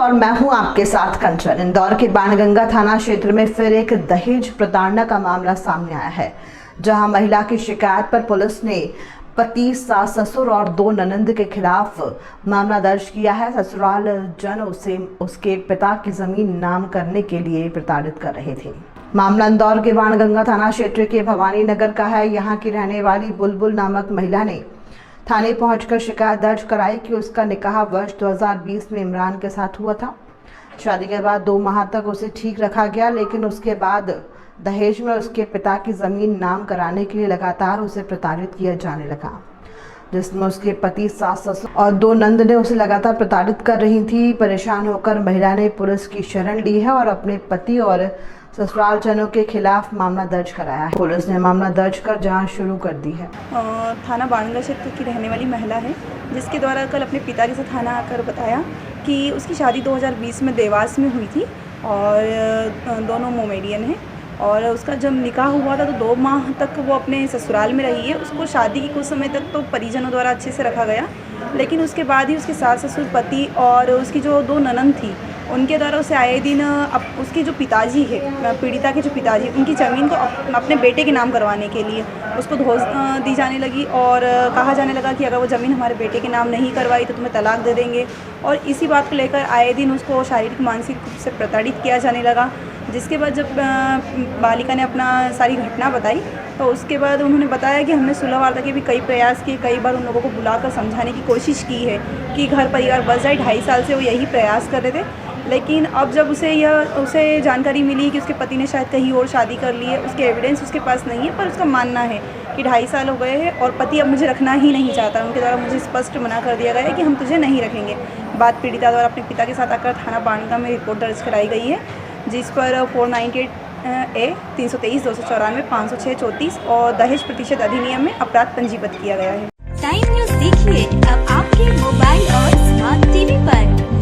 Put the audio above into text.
और मैं हूं आपके साथ कंचन। इंदौर के बाणगंगा थाना क्षेत्र में फिर एक दहेज प्रताड़ना का मामला सामने आया है, जहां महिला की शिकायत पर पुलिस ने पति, सास ससुर और 2 ननंद के खिलाफ मामला दर्ज किया है। ससुराल जन उसे उसके पिता की जमीन नाम करने के लिए प्रताड़ित कर रहे थे। मामला इंदौर के बाणगंगा थाना क्षेत्र के भवानी नगर का है। यहाँ की रहने वाली बुलबुल नामक महिला ने थाने पहुंचकर शिकायत दर्ज कराई कि उसका निकाह वर्ष 2020 में इमरान के साथ हुआ था। शादी के बाद 2 माह तक उसे ठीक रखा गया, लेकिन उसके बाद दहेज में उसके पिता की ज़मीन नाम कराने के लिए लगातार उसे प्रताड़ित किया जाने लगा, जिसमें उसके पति, सास ससुर और 2 नंद ने उसे लगातार प्रताड़ित कर रही थी। परेशान होकर महिला ने पुलिस की शरण ली है और अपने पति और ससुराल जनों के खिलाफ मामला दर्ज कराया है। पुलिस ने मामला दर्ज कर जांच शुरू कर दी है। थाना बाणगंगा क्षेत्र की रहने वाली महिला है, जिसके द्वारा कल अपने पिताजी से थाना आकर बताया कि उसकी शादी 2020 में देवास में हुई थी और दोनों मोमेडियन हैं। और उसका जब निकाह हुआ था तो 2 माह तक वो अपने ससुराल में रही है। उसको शादी की कुछ समय तक तो परिजनों द्वारा अच्छे से रखा गया, लेकिन उसके बाद ही उसके सास ससुर, पति और उसकी जो 2 ननंद थी, उनके द्वारा उसे आए दिन उसकी जो पिताजी है, पीड़िता के जो पिताजी, उनकी ज़मीन को अपने बेटे के नाम करवाने के लिए उसको धोस दी जाने लगी और कहा जाने लगा कि अगर वो ज़मीन हमारे बेटे के नाम नहीं करवाई तो तुम्हें तलाक दे देंगे। और इसी बात को लेकर आए दिन उसको शारीरिक मानसिक रूप से प्रताड़ित किया जाने लगा। जिसके बाद जब बालिका ने अपना सारी घटना बताई तो उसके बाद उन्होंने बताया कि हमने सुलह वार्ता के भी कई प्रयास किए, कई बार उन लोगों को बुलाकर समझाने की कोशिश की है कि घर परिवार बस जाए। 2.5 साल से वो यही प्रयास कर रहे थे, लेकिन अब जब उसे जानकारी मिली कि उसके पति ने शायद कहीं और शादी कर ली है, उसके एविडेंस उसके पास नहीं है, पर उसका मानना है कि 2.5 साल हो गए हैं और पति अब मुझे रखना ही नहीं चाहता। उनके द्वारा मुझे स्पष्ट मना कर दिया गया है कि हम तुझे नहीं रखेंगे। बात पीड़िता द्वारा अपने पिता के साथ आकर थाना बाणगंगा में रिपोर्ट दर्ज कराई गई है, जिस पर 498A 323 294 506 34 और दहेज प्रतिशत अधिनियम में अपराध पंजीबद्ध किया गया है। टाइम न्यूज़ देखिए अब आपके मोबाइल और स्मार्ट टीवी पर।